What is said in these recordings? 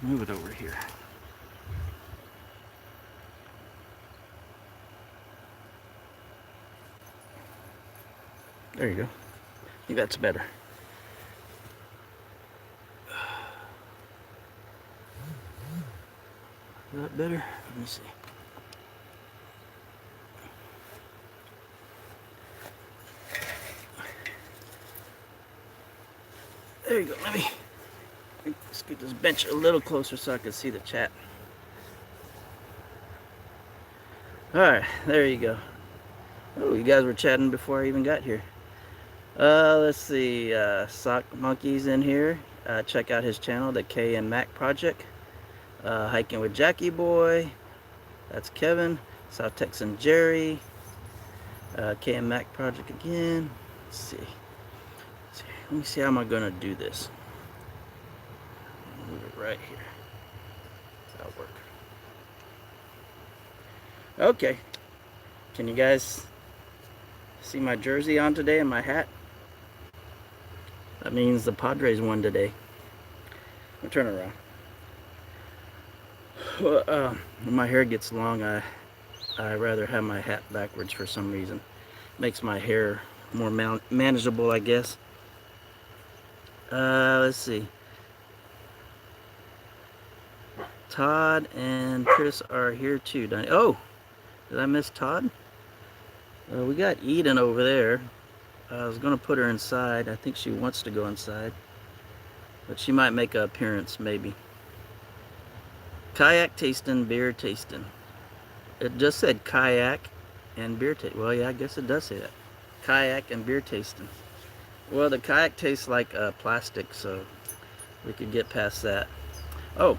Move it over here. There you go. I think that's better. Is that better? Let me see. There you go. Let me scoot this bench a little closer so I can see the chat. Alright, there you go. Oh, you guys were chatting before I even got here. Let's see. Sock Monkey's in here. Check out his channel, the K and Mac Project. Hiking with Jackie Boy. That's Kevin. South Texan Jerry. K and Mac Project again. Let's see. Let me see how am I gonna do this. Move it right here. That'll work. Okay. Can you guys see my jersey on today and my hat? That means the Padres won today. I'll turn around. When my hair gets long, I rather have my hat backwards for some reason. Makes my hair more manageable, I guess. Let's see. Todd and Chris are here too. Oh, did I miss Todd? We got Eden over there. I was gonna put her inside. I think she wants to go inside, but she might make an appearance maybe. Kayak tasting, beer tasting. It just said kayak and beer tasting. Well, yeah, I guess it does say that. Kayak and beer tasting. Well, the kayak tastes like plastic, so we could get past that. Oh,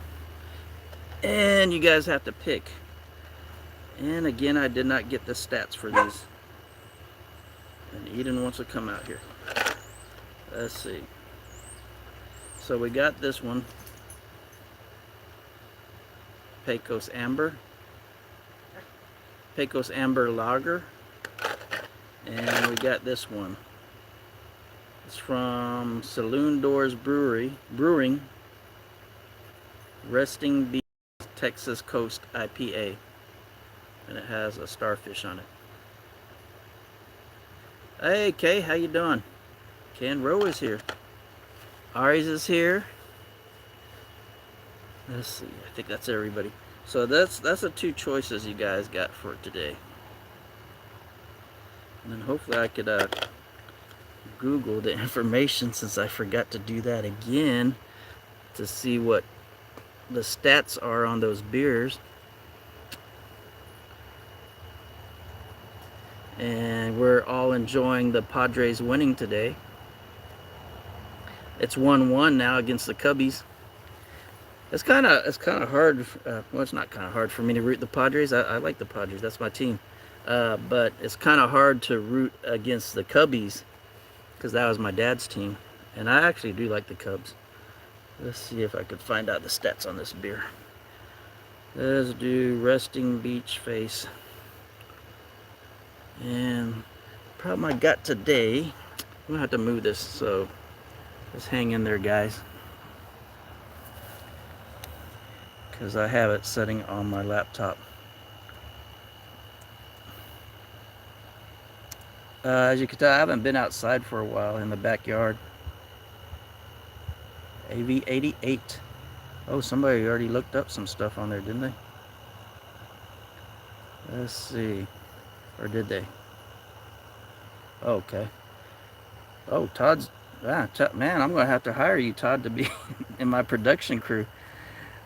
and you guys have to pick. And again, I did not get the stats for these. And Eden wants to come out here. Let's see. So we got this one. Pecos Amber. Pecos Amber Lager. And we got this one. It's from Saloon Doors Brewing. Resting Beach, Texas Coast IPA. And it has a starfish on it. Hey Kay, how you doing? Ken Rowe is here. Ari's is here. Let's see, I think that's everybody. So that's the two choices you guys got for today. And then hopefully I could Google the information, since I forgot to do that again, to see what the stats are on those beers. And we're all enjoying the Padres winning today. It's 1-1 now against the Cubbies. It's kind of hard. Well, it's not kind of hard for me to root the Padres. I like the Padres. That's my team. But it's kind of hard to root against the Cubbies, because that was my dad's team, and I actually do like the Cubs. Let's see if I could find out the stats on this beer. Let's do Resting Beach Face. And the problem I got today, I'm gonna have to move this, so just hang in there, guys, because I have it setting on my laptop. As you can tell, I haven't been outside for a while in the backyard. AV88. Oh, somebody already looked up some stuff on there, didn't they? Let's see. Or did they? Okay. Oh, Todd's... man, I'm going to have to hire you, Todd, to be in my production crew.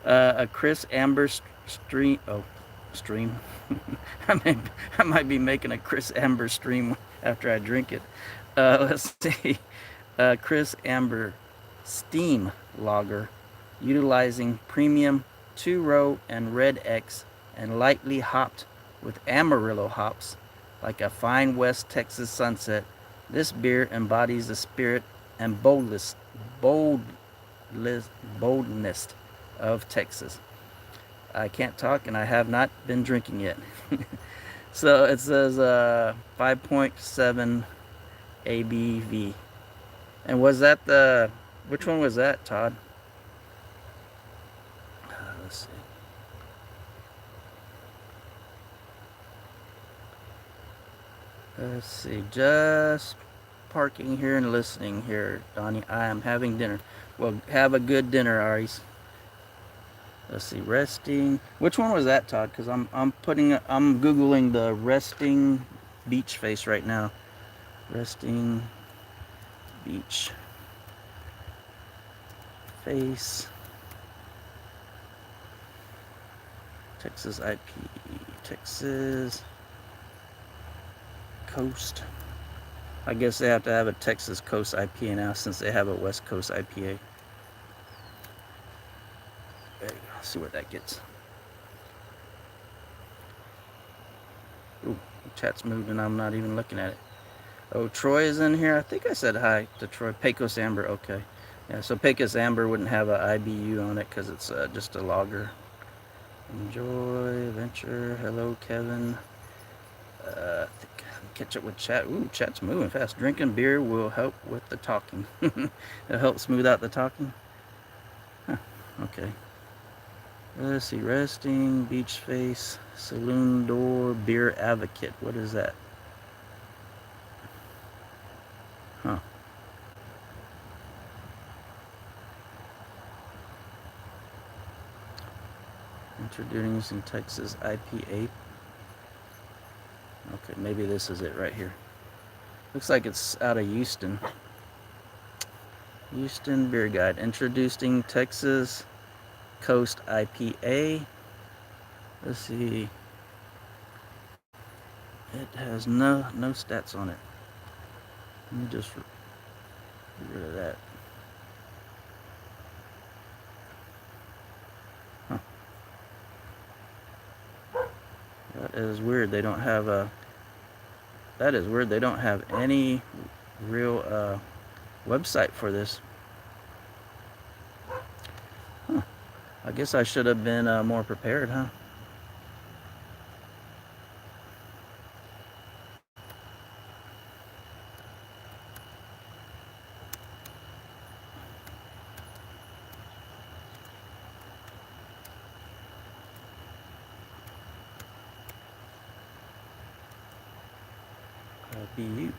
A Chris Amber stream... Oh, stream. I might be making a Chris Amber stream after I drink it. Let's see. Chris Amber Steam Lager, utilizing premium 2-row and red X, and lightly hopped with Amarillo hops, like a fine West Texas sunset. This beer embodies the spirit and boldness of Texas. I can't talk, and I have not been drinking yet. So it says 5.7 ABV. And was that the... Which one was that, Todd? Let's see, just parking here and listening here, Donnie. I am having dinner. Well, have a good dinner, Aries. Let's see, resting. Which one was that, Todd? Because I'm googling the resting beach face right now. Resting beach face. Texas IP. Texas Coast. I guess they have to have a Texas Coast IPA now since they have a West Coast IPA. There you go. Let's see what that gets. Ooh, chat's moved and I'm not even looking at it. Oh, Troy is in here. I think I said hi to Troy. Pecos Amber. Okay. Yeah, so Pecos Amber wouldn't have an IBU on it because it's just a lager. Enjoy Venture. Hello, Kevin. I think I'll catch up with chat. Ooh, chat's moving fast. Drinking beer will help with the talking. It'll help smooth out the talking. Huh, okay. Let's see. Resting, beach face, saloon door, beer advocate. What is that? Huh. Introducing Texas IPA. Okay, maybe this is it right here. Looks like it's out of Houston. Houston Beer Guide. Introducing Texas Coast IPA. Let's see. It has no stats on it. Let me just get rid of that. Huh. That is weird. They don't have a. That is weird. They don't have any real website for this. Huh. I guess I should have been more prepared, huh? IBU.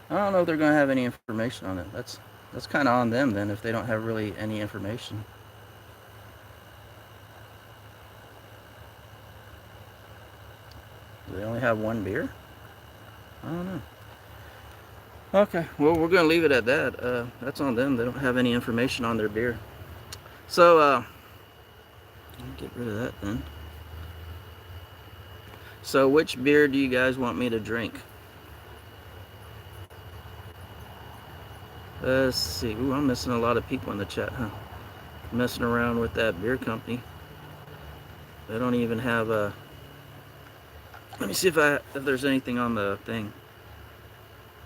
I don't know if they're going to have any information on it. That's kind of on them then if they don't have really any information. Do they only have one beer? I don't know. Okay, well, we're going to leave it at that. That's on them. They don't have any information on their beer. So, I'll get rid of that then. So, which beer do you guys want me to drink? Let's see. Ooh, I'm missing a lot of people in the chat, huh? Messing around with that beer company. They don't even have a... Let me see if there's anything on the thing.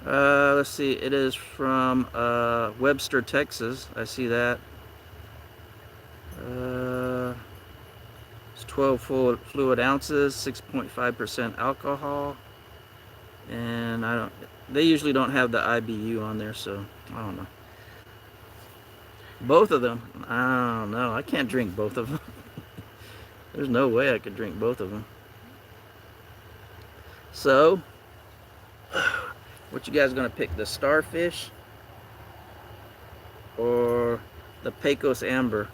Let's see. It is from Webster, Texas. I see that. It's 12 fluid ounces, 6.5% alcohol, and they usually don't have the IBU on there, so I don't know. Both of them, I don't know. I can't drink both of them. There's no way I could drink both of them. So, what you guys gonna pick? The Starfish or the Pecos Amber?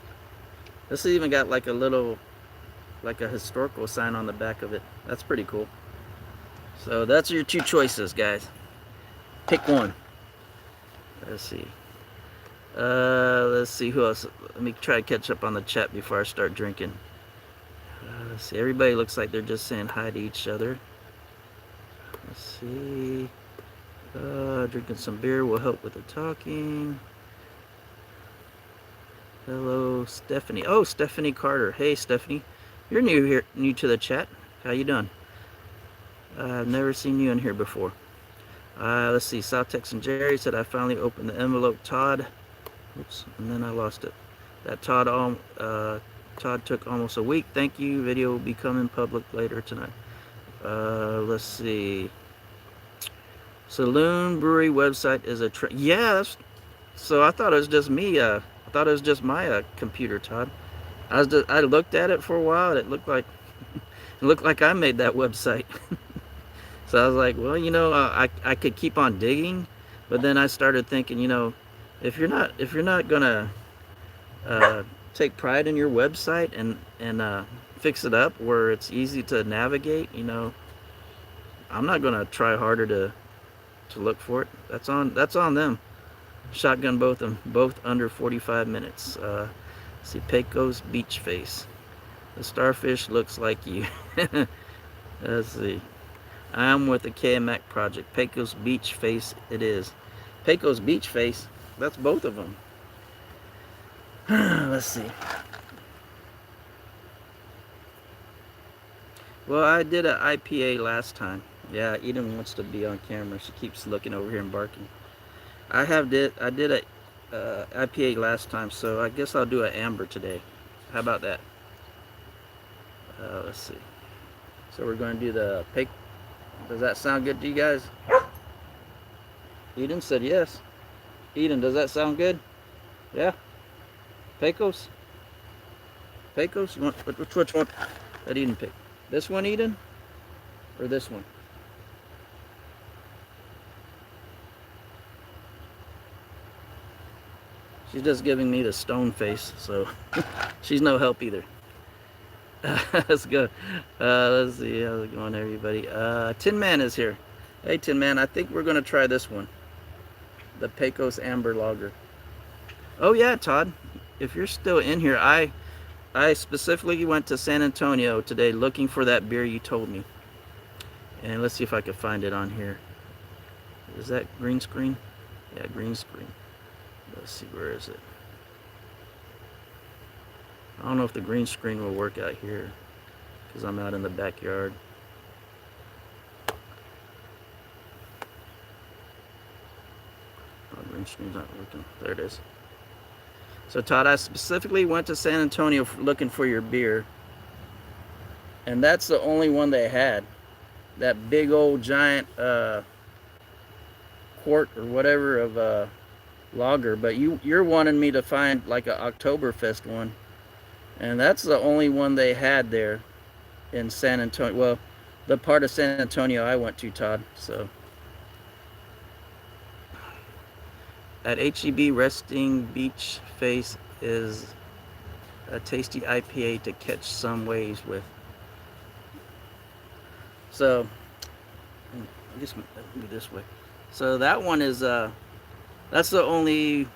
This even got like a little, like a historical sign on the back of it. That's pretty cool. So that's your two choices, guys. Pick one. Let's see. Let's see who else. Let me try to catch up on the chat before I start drinking. Let's see. Everybody looks like they're just saying hi to each other. Let's see. Drinking some beer will help with the talking. Hello, Stephanie. Oh, Stephanie Carter. Hey, Stephanie. You're new to the chat. How you doing? I've never seen you in here before. Let's see. South Texan Jerry said I finally opened the envelope. Todd. Oops, and then I lost it. That Todd took almost a week. Thank you. Video will be coming public later tonight. Let's see. Saloon Brewery website is a yeah. So I thought it was just me. I thought it was just my computer, Todd. I looked at it for a while. It looked like I made that website. So I was like, well, I could keep on digging, but then I started thinking, if you're not gonna uh, take pride in your website and fix it up where it's easy to navigate, I'm not gonna try harder to look for it. That's on them. Shotgun both of them, both under 45 minutes. See, Pecos beach face. The starfish looks like you. Let's see. I'm with the Kayak project. Pecos beach face it is. Pecos beach face. That's both of them. Let's see. Well, I did an IPA last time. Yeah, Eden wants to be on camera. She keeps looking over here and barking. I did a IPA last time, so I guess I'll do an amber today. How about that? Let's see. So we're going to do the Pecos. Does that sound good to you guys? Eden said yes. Eden, does that sound good? Yeah. Pecos. Pecos. Which one? That Eden pick. This one, Eden, or this one? She's just giving me the stone face, so she's no help either. Let's go. Let's see how's it going, everybody. Tin Man is here. Hey, Tin Man, I think we're gonna try this one, the Pecos Amber Lager. Oh yeah, Todd. If you're still in here, I specifically went to San Antonio today looking for that beer you told me. And let's see if I can find it on here. Is that green screen? Yeah, green screen. Let's see, where is it? I don't know if the green screen will work out here because I'm out in the backyard. Oh, green screen's not working. There it is. So Todd, I specifically went to San Antonio looking for your beer, and that's the only one they had. That big old giant quart or whatever of lager, but you're wanting me to find like a Oktoberfest one, and that's the only one they had there in San Antonio. Well, the part of San Antonio I went to, Todd. So at HEB, Resting Beach Face is a tasty IPA to catch some waves with. So I guess let me this way. So that one is that's the only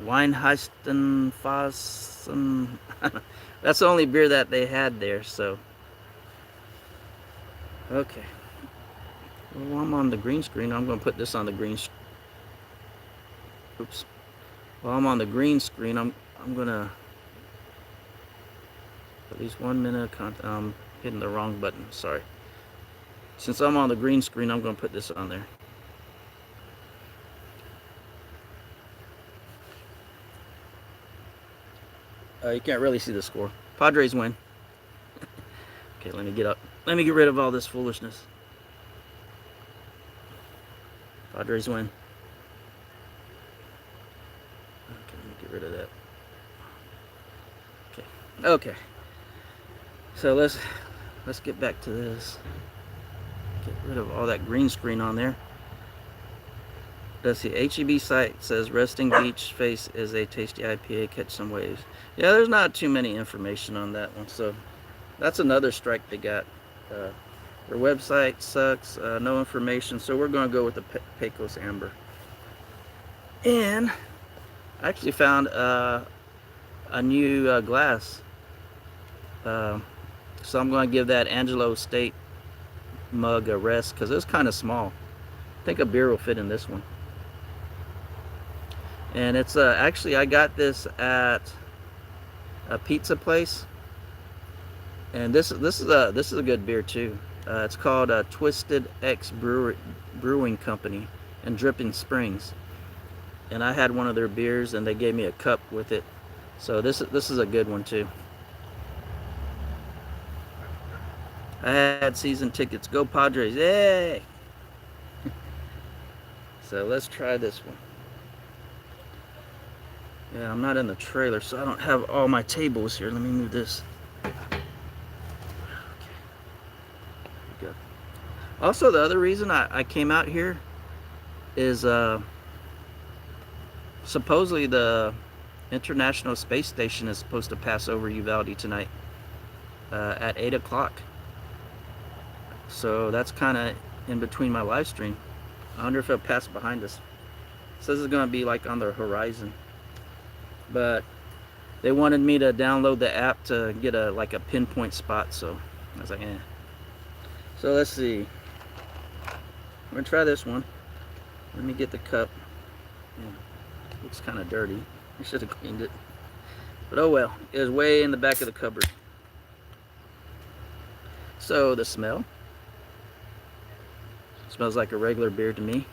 Weinheistenfassen. That's the only beer that they had there. So okay. Well, I'm on the green screen. I'm going to put this on the green. Oops. While I'm on the green screen, I'm gonna at least 1 minute. I'm hitting the wrong button. Sorry. Since I'm on the green screen, I'm gonna put this on there. You can't really see the score. Padres win. Okay, let me get up. Let me get rid of all this foolishness. Padres win. Okay, let me get rid of that. Okay. Okay. So let's get back to this. Get rid of all that green screen on there. Let's see. HEB site says Resting Beach Face is a tasty IPA. Catch some waves. Yeah, there's not too many information on that one. So that's another strike they got. Their website sucks. No information. So we're going to go with the Pecos Amber. And I actually found a new glass. So I'm going to give that Angelo State mug a rest because it's kind of small. I think a beer will fit in this one. And it's actually I got this at a pizza place, and this is a good beer too. It's called Twisted X Brewing Company in Dripping Springs, and I had one of their beers, and they gave me a cup with it. So this is a good one too. I had season tickets. Go Padres! Yay! So let's try this one. Yeah, I'm not in the trailer, so I don't have all my tables here. Let me move this. Okay. Also, the other reason I came out here is supposedly the International Space Station is supposed to pass over Uvalde tonight at 8 o'clock. So that's kind of in between my live stream. I wonder if it'll pass behind us. It says it's going to be like on the horizon. But they wanted me to download the app to get a pinpoint spot, so I was like, eh. So let's see. I'm going to try this one. Let me get the cup. Yeah, looks kind of dirty. I should have cleaned it. But oh well. It was way in the back of the cupboard. So the smell. Smells like a regular beer to me.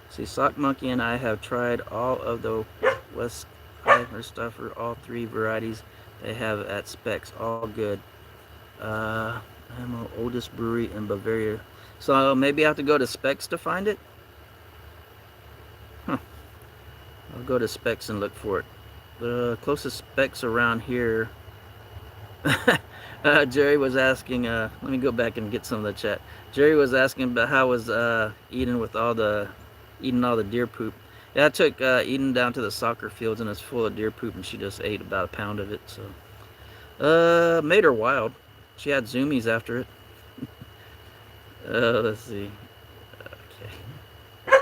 See, Sock Monkey and I have tried all of the West Heifer Stuffer, all 3 varieties they have at Specs. All good. I'm an oldest brewery in Bavaria. So maybe I have to go to Specs to find it? Huh. I'll go to Specs and look for it. The closest Specs around here... Jerry was asking, let me go back and get some of the chat. Jerry was asking about how was Eden with eating all the deer poop. Yeah, I took Eden down to the soccer fields and it's full of deer poop and she just ate about a pound of it. So, made her wild. She had zoomies after it. Let's see. Okay.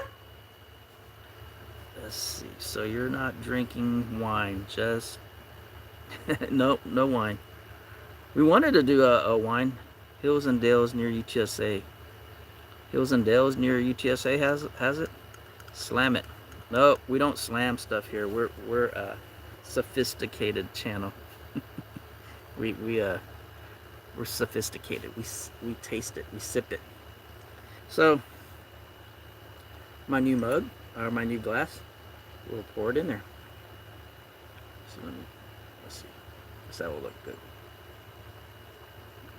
Let's see. So you're not drinking wine, just nope, no wine. We wanted to do a wine. Hills and Dales near UTSA. Hills and Dales near UTSA has it. Slam it. No, we don't slam stuff here. We're a sophisticated channel. we're sophisticated. We taste it. We sip it. So my new mug or my new glass, we'll pour it in there. So let's see. Guess that will look good.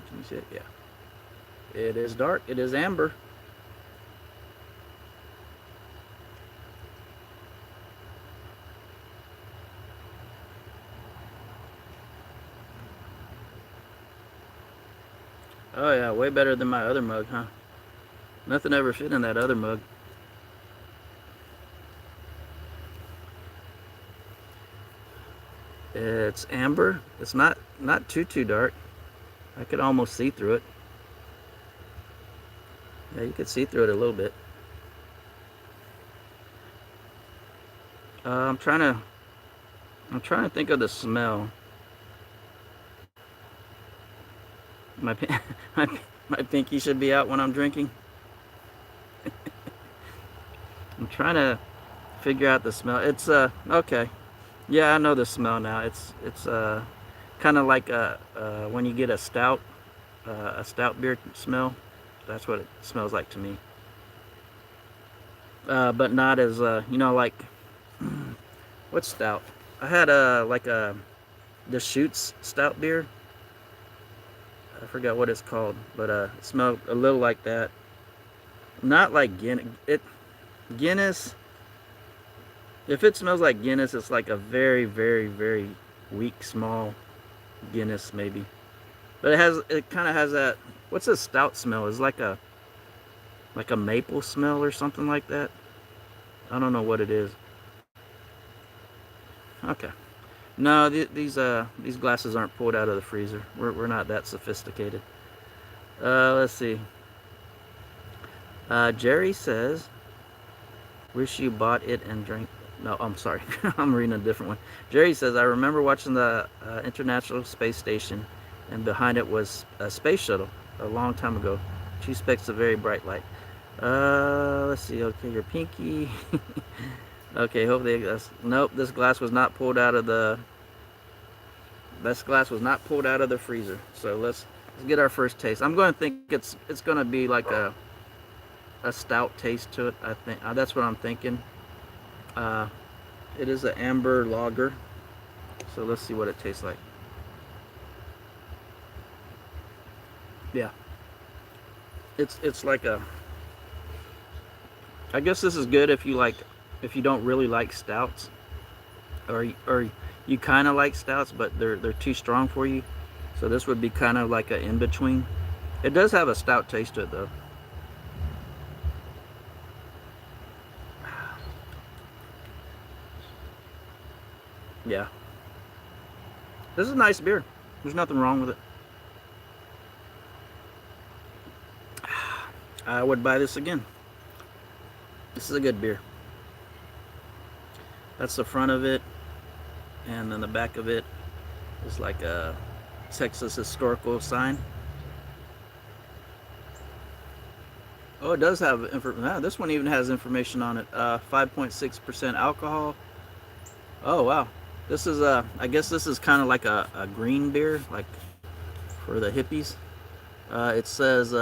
Can you see it? Yeah. It is dark. It is amber. Oh yeah, way better than my other mug, huh? Nothing ever fit in that other mug. It's amber. It's not too dark. I could almost see through it. Yeah, you could see through it a little bit. I'm trying to think of the smell. My my pinky should be out when I'm drinking. I'm trying to figure out the smell. It's okay. Yeah, I know the smell now. It's kind of like when you get a stout beer smell. That's what it smells like to me. But not as like what's stout? I had the Shoots stout beer. I forgot what it's called, but it smelled a little like that. Not like Guinness. If it smells like Guinness, it's like a very, very, very weak, small Guinness maybe. But it kind of has that. What's a stout smell? It's like a maple smell or something like that. I don't know what it is. Okay. No, these glasses aren't pulled out of the freezer. We're not that sophisticated. Let's see. Jerry says, "Wish you bought it and drank." No, I'm sorry. I'm reading a different one. Jerry says, "I remember watching the International Space Station, and behind it was a space shuttle a long time ago. She specks a very bright light." Let's see. Okay, your pinky. Okay, hopefully nope. This glass was not pulled out of the. This glass was not pulled out of the freezer. So let's get our first taste. I'm going to think it's going to be like a stout taste to it. I think that's what I'm thinking. It is an amber lager. So let's see what it tastes like. Yeah. It's like a. I guess this is good if you like if you don't really like stouts, or you kind of like stouts, but they're too strong for you. So this would be kind of like an in between. It does have a stout taste to it though. Yeah, this is a nice beer. There's nothing wrong with it. I would buy this again. This is a good beer. That's the front of it, and then the back of it is like a Texas historical sign. Oh, it does have information. Nah, this one even has information on it. 5.6% alcohol. Oh wow, this is I guess this is kind of like a green beer, like for the hippies. It says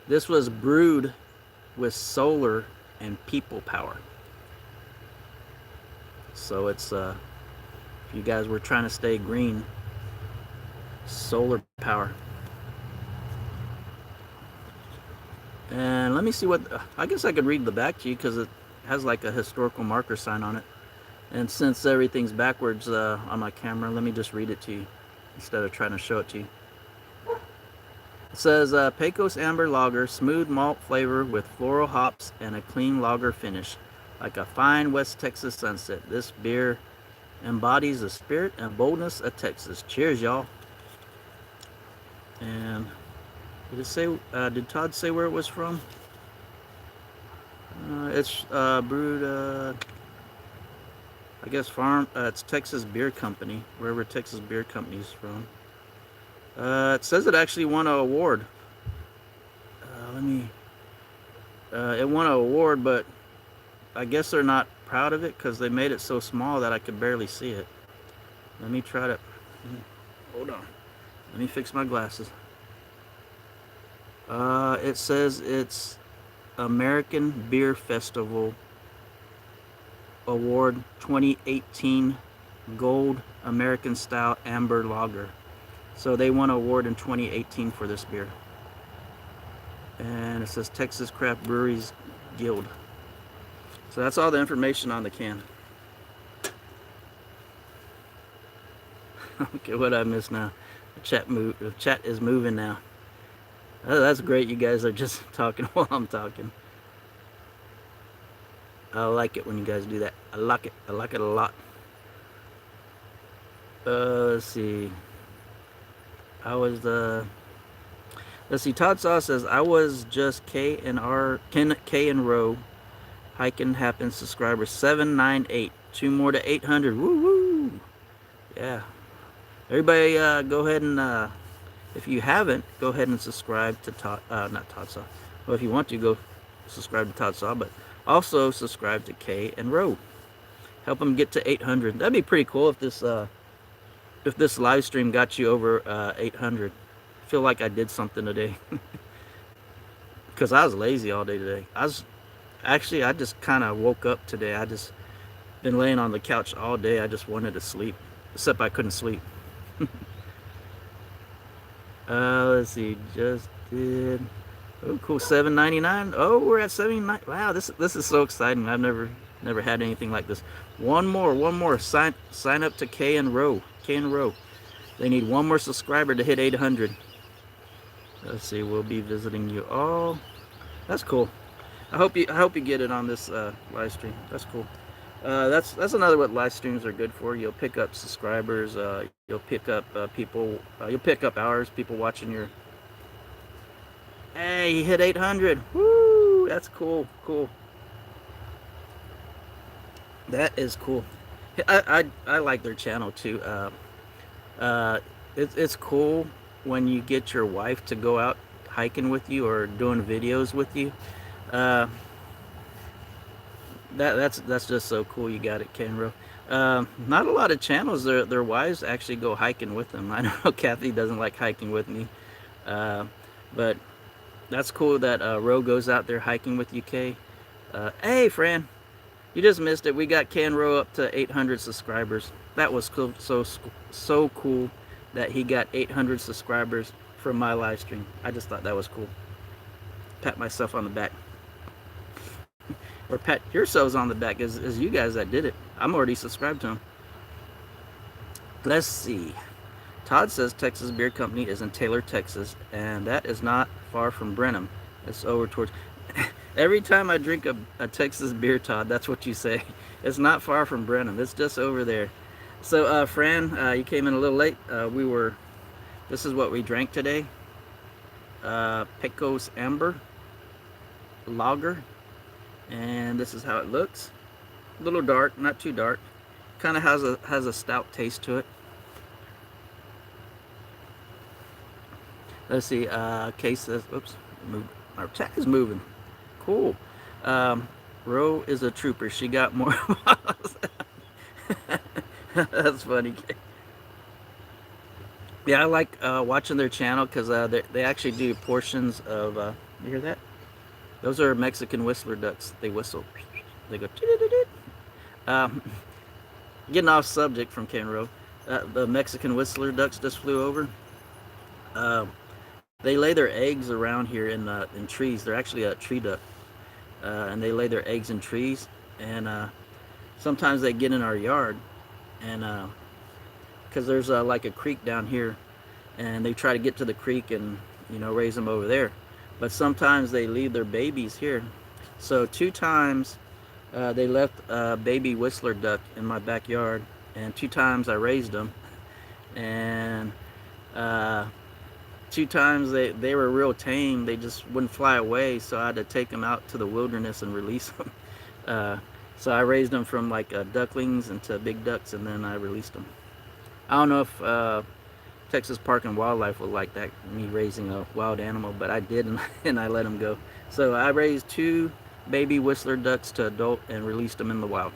this was brewed with solar and people power. So it's if you guys were trying to stay green, solar power. And let me see what, I guess I could read the back to you because it has like a historical marker sign on it. And since everything's backwards on my camera, let me just read it to you instead of trying to show it to you. It says Pecos Amber Lager, smooth malt flavor with floral hops and a clean lager finish. Like a fine West Texas sunset, this beer embodies the spirit and boldness of Texas. Cheers, y'all. And did it say? Did Todd say where it was from? It's brewed. I guess farm. It's Texas Beer Company, wherever Texas Beer Company is from. It says it actually won an award. Let me. It won an award, but I guess they're not proud of it because they made it so small that I could barely see it. Let me try to. Hold on. Let me fix my glasses. It says it's American Beer Festival Award 2018 Gold American Style Amber Lager. So they won an award in 2018 for this beer. And it says Texas Craft Breweries Guild. So that's all the information on the can. Okay, what I missed now? The chat is moving now. Oh, that's great. You guys are just talking while I'm talking. I like it when you guys do that. I like it. I like it a lot. Let's see. Let's see. Todd Saw says I was just K and Row. Hiking happens. Subscribers 798. 2 more to 800. Woo woo. Yeah. Everybody, go ahead and if you haven't, go ahead and subscribe to not Todd Saw. Well, if you want to, go subscribe to Todd Saw, but also subscribe to K and Row. Help them get to 800. That'd be pretty cool if this live stream got you over 800. I feel like I did something today. Because I was lazy all day today. I just kind of woke up today. I just been laying on the couch all day. I just wanted to sleep, except I couldn't sleep. Let's see, just did. Oh, cool, $7.99. Oh, we're at 79. Wow, this is so exciting. I've never had anything like this. One more. Sign up to K and Row. They need one more subscriber to hit 800. Let's see, we'll be visiting you all. That's cool. I hope you get it on this live stream. That's cool. That's another what live streams are good for. You'll pick up subscribers. You'll pick up people. You'll pick up hours. People watching your. Hey, he hit 800. Woo! That's cool. Cool. That is cool. I like their channel too. It's cool when you get your wife to go out hiking with you or doing videos with you. That's just so cool. You got it, Kenro. Not a lot of channels their wives actually go hiking with them. I know Kathy doesn't like hiking with me, but that's cool that Ro goes out there hiking with UK. Hey, Fran, you just missed it. We got Ken Ro up to 800 subscribers. That was cool. So cool that he got 800 subscribers from my live stream. I just thought that was cool. Pat myself on the back. or pat yourselves on the back as you guys that did it. I'm already subscribed to him. Let's see. Todd says Texas Beer Company is in Taylor, Texas, and that is not far from Brenham. It's over towards. Every time I drink a Texas beer, Todd, that's what you say. It's not far from Brenham. It's just over there. So, Fran, you came in a little late. This is what we drank today. Pecos Amber Lager, and this is how it looks. A little dark, not too dark. Kind of has a stout taste to it. Let's see. Case says, "Oops, our chat is moving." Cool. Ro is a trooper. She got more. That's funny. Yeah, I like watching their channel because they actually do portions of. You hear that? Those are Mexican whistler ducks. They whistle. They go. Getting off subject from Ken Ro. The Mexican whistler ducks just flew over. They lay their eggs around here in trees. They're actually a tree duck, and they lay their eggs in trees. And sometimes they get in our yard, and because there's like a creek down here, and they try to get to the creek and raise them over there. But sometimes they leave their babies here. So 2 times they left a baby whistler duck in my backyard, and 2 times I raised them, and 2 times they were real tame. They just wouldn't fly away, so I had to take them out to the wilderness and release them. So I raised them from like ducklings into big ducks, and then I released them. I don't know if Texas Park and Wildlife would like that, me raising a wild animal, but I did, and I let them go. So I raised 2 baby whistler ducks to adult and released them in the wild.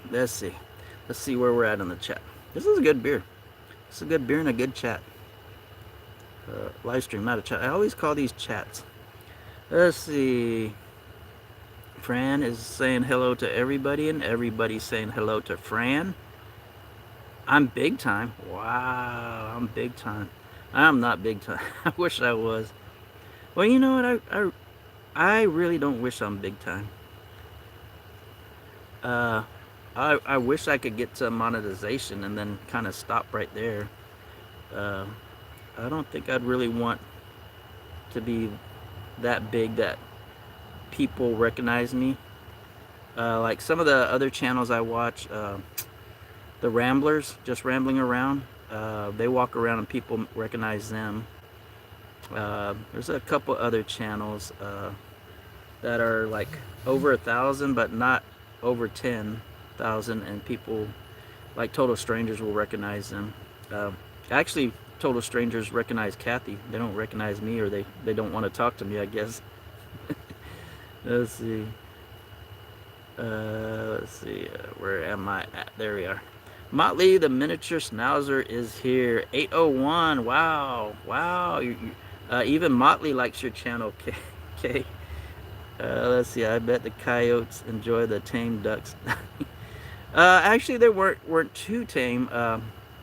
Let's see where we're at in the chat. This is a good beer. It's a good beer and a good chat. Live stream, not a chat. I always call these chats. Let's see. Fran is saying hello to everybody, and everybody's saying hello to Fran. I'm big time. Wow, I'm big time. I'm not big time. I wish I was. Well, you know what? I really don't wish I'm big time. I wish I could get to monetization and then kind of stop right there. I don't think I'd really want to be that big that people recognize me. Like some of the other channels I watch, the Ramblers, just rambling around. They walk around and people recognize them. There's a couple other channels that are like over 1,000, but not over 10,000, and people like total strangers will recognize them. Actually, total strangers recognize Kathy. They don't recognize me, or they don't want to talk to me, I guess. Let's see. Where am I at? There we are. Motley, the miniature schnauzer, is here. 801. Wow. Even Motley likes your channel, okay. Let's see. I bet the coyotes enjoy the tame ducks. Actually, they weren't too tame.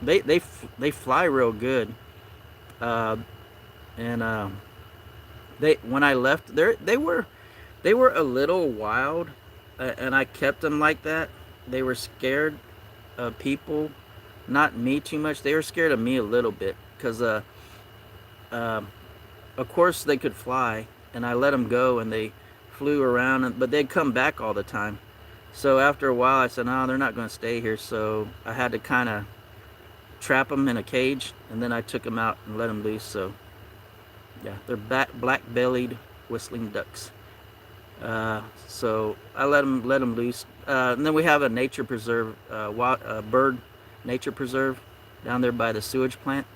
They fly real good. And when I left, they were a little wild, and I kept them like that. They were scared of people, not me too much. They were scared of me a little bit because, of course, they could fly, and I let them go, and they flew around, but they'd come back all the time. So after a while, I said, no, they're not going to stay here. So I had to kind of trap them in a cage, and then I took them out and let them loose. So yeah, they're black-bellied whistling ducks. So I let them loose. And then we have a nature preserve, bird nature preserve down there by the sewage plant,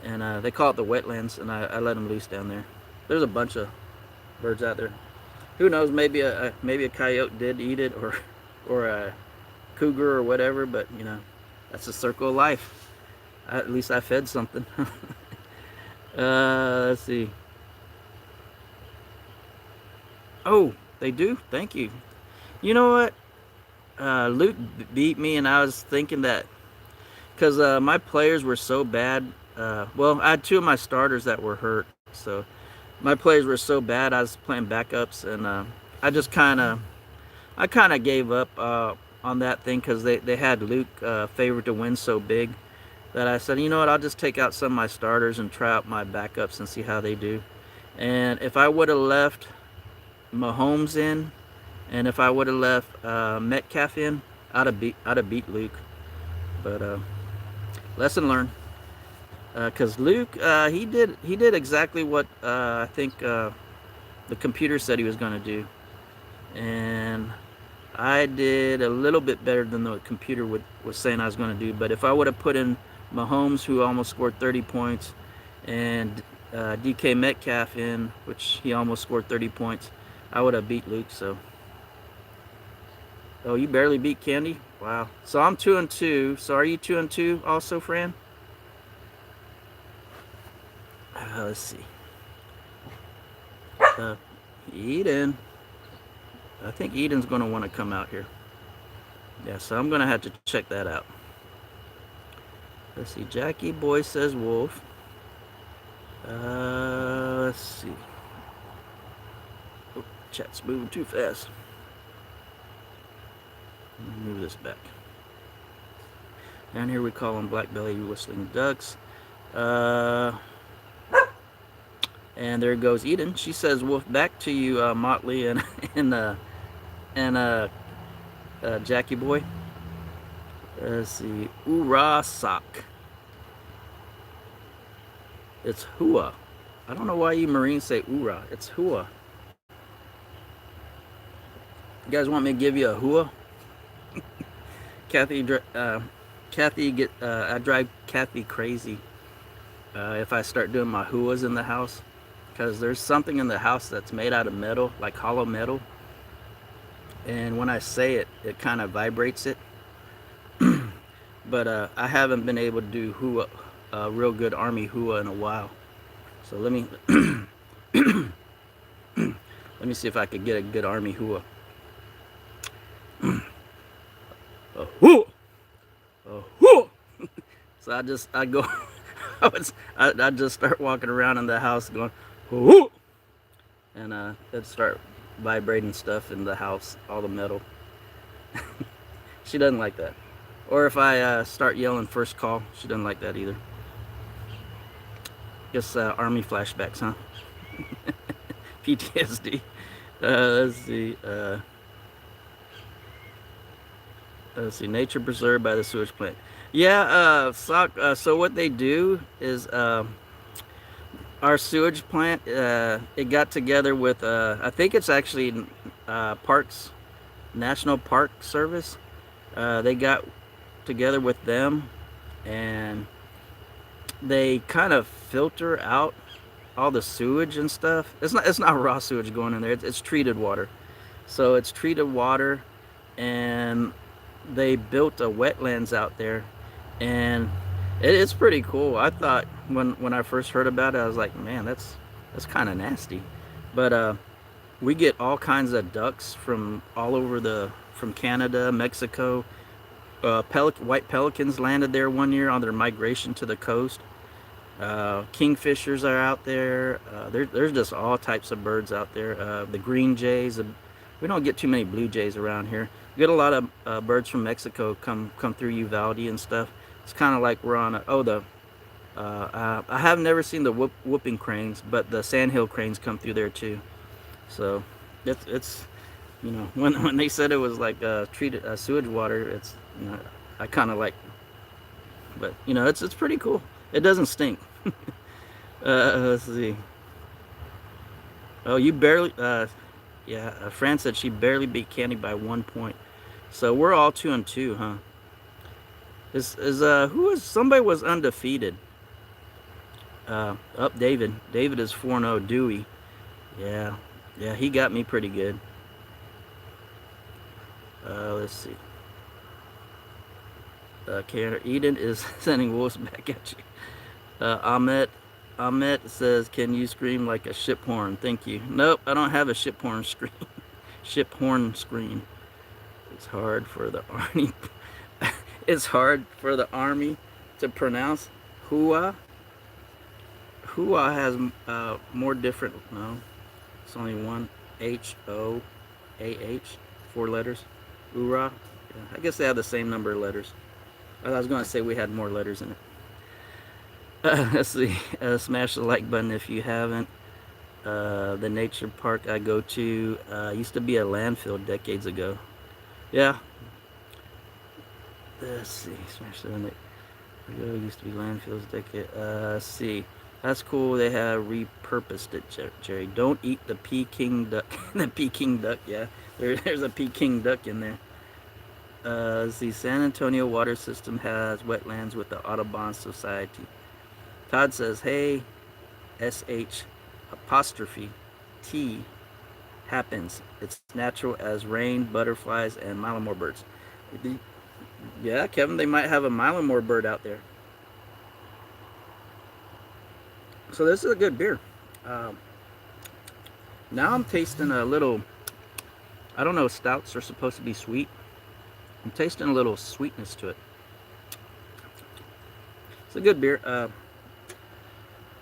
and they call it the wetlands. And I let them loose down there. There's a bunch of birds out there. Who knows? Maybe a coyote did eat it, or a cougar or whatever. But that's the circle of life. At least I fed something. Let's see. Oh, they do? Thank you. You know what? Luke beat me, and I was thinking that because my players were so bad. Well, I had 2 of my starters that were hurt. So My plays were so bad. I was playing backups, and I just I kind of gave up on that thing because they had Luke favored to win so big that I said, you know what, I'll just take out some of my starters and try out my backups and see how they do. And if I would have left Mahomes in, and if I would have left Metcalf in, I'd have beat Luke. But lesson learned. Because Luke, he did exactly what I think the computer said he was going to do, and I did a little bit better than the computer was saying I was going to do. But if I would have put in Mahomes, who almost scored 30 points, and DK Metcalf in, which he almost scored 30 points, I would have beat Luke. So, oh, you barely beat Candy? Wow. So I'm 2-2. So are you 2-2 also, Fran? Let's see. Uh, Eden. I think Eden's going to want to come out here. Yeah, so I'm going to have to check that out. Let's see. Jackie Boy says Wolf. Let's see. Oh, chat's moving too fast. Move this back. Down here we call them black belly whistling ducks. And there goes Eden. She says Wolf back to you, Motley and Jackie Boy. Let's see. Ura sock. It's hua. I don't know why you Marines say ura. It's hua. You guys want me to give you a hua? Kathy, I drive Kathy crazy if I start doing my huas in the house, because there's something in the house that's made out of metal, like hollow metal, and when I say it, it kind of vibrates it. But I haven't been able to do hua, real good army hua in a while. So let me let me see if I could get a good army hua. Hua. Hua. So I go I just start walking around in the house going hua, and it'd start vibrating stuff in the house, all the metal. She doesn't like that. Or if I start yelling first call, she doesn't like that either. Guess army flashbacks, huh? PTSD. Let's see. Let's see. Nature preserved by the sewage plant. Yeah. So what they do is our sewage plant. It got together with I think it's actually Parks National Park Service. They got together with them, and they kind of filter out all the sewage and stuff. It's not raw sewage going in there. It's treated water. So it's treated water, and they built a wetlands out there, and it's pretty cool. I thought when I first heard about it, I was like, man, that's kind of nasty. But we get all kinds of ducks from all over from Canada, Mexico. White pelicans landed there one year on their migration to the coast. Kingfishers are out there. There's just all types of birds out there. The green jays. We don't get too many blue jays around here. We get a lot of birds from Mexico come through Uvalde and stuff. It's kind of like we're on I have never seen the whooping cranes, but the sandhill cranes come through there too. So it's you know, when they said it was like treated sewage water, it's, you know, I kind of like, but you know, it's pretty cool. It doesn't stink. Let's see. Oh, you barely. Yeah, Fran said she barely beat Candy by 1 point. So we're all 2-2, huh? Somebody was undefeated. David. David is 4-0. Dewey. Yeah, he got me pretty good. Let's see. Eden is sending wolves back at you. Ahmet says, can you scream like a ship horn? Thank you. Nope, I don't have a ship horn screen. Ship horn screen. It's hard for the army. It's hard for the army to pronounce hua. Hua has more different. No, it's only one. HOAH, 4 letters. Ura. Yeah, I guess they have the same number of letters. I was going to say we had more letters in it. Let's see. Smash the like button if you haven't. The nature park I go to used to be a landfill decades ago. Yeah. Let's see. Smash the like. Used to be landfills decade. Let's see. That's cool. They have repurposed it, Jerry. Don't eat the Peking duck. The Peking duck. Yeah. There's a Peking duck in there. The San Antonio water system has wetlands with the Audubon Society. Todd says, hey, SH apostrophe T happens. It's natural as rain, butterflies, and Malamore birds. Yeah, Kevin, they might have a Malamore bird out there. So this is a good beer. Now I'm tasting a little, I don't know, stouts are supposed to be sweet. I'm tasting a little sweetness to it. It's a good beer.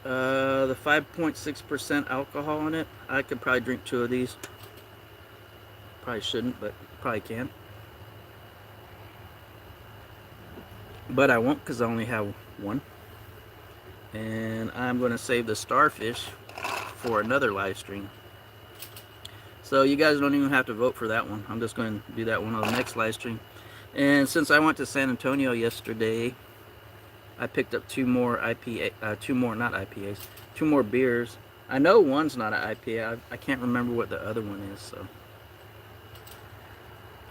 The 5.6% alcohol in it. I could probably drink 2 of these. Probably shouldn't, but probably can. But I won't because I only have 1. And I'm going to save the starfish for another live stream. So you guys don't even have to vote for that one. I'm just going to do that one on the next live stream. And since I went to San Antonio yesterday, I picked up 2 more IPA, 2 more, not IPAs, 2 more beers. I know one's not an IPA. I can't remember what the other one is. So